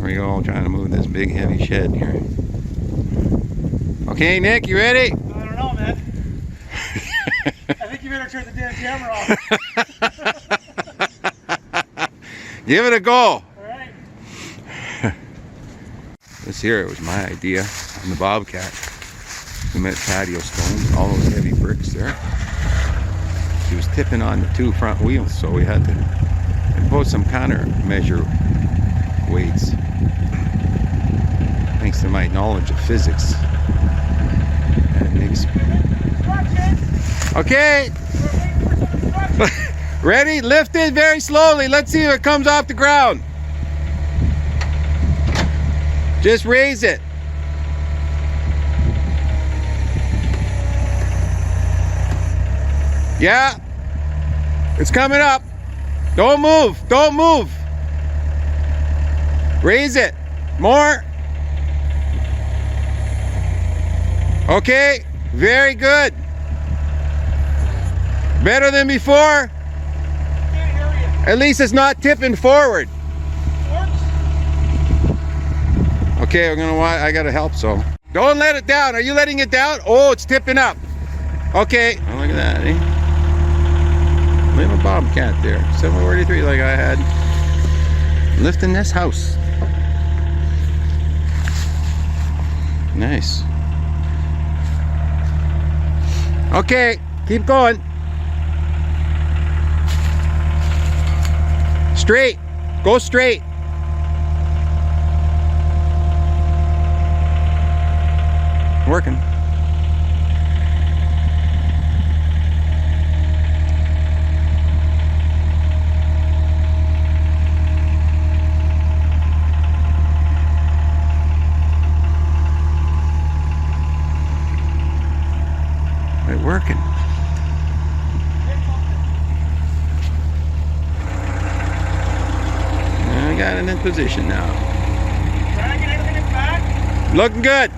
Here we go, trying to move this big heavy shed here. Okay, Nick, you ready? I don't know, man. I think you better turn the damn camera off. Give it a go. All right. This here was my idea on the Bobcat. We met patio stones, all those heavy bricks there. She was tipping on the two front wheels, so we had to impose some countermeasure weights. Thanks to my knowledge of physics. Okay. Ready? Lift it very slowly. Let's see if it comes off the ground. Just raise it. Yeah. It's coming up. Don't move. Don't move. Raise it. More. Okay. Very good. Better than before. At least it's not tipping forward. Okay, I gotta help, so. Don't let it down. Are you letting it down? Oh, it's tipping up. Okay. Oh, look at that, eh? Little bobcat there. 743 like I had. Lifting this house. Nice. Okay, keep going. Straight. Go straight. Working. It's working. I got it in position now. Dragging everything back. Looking good.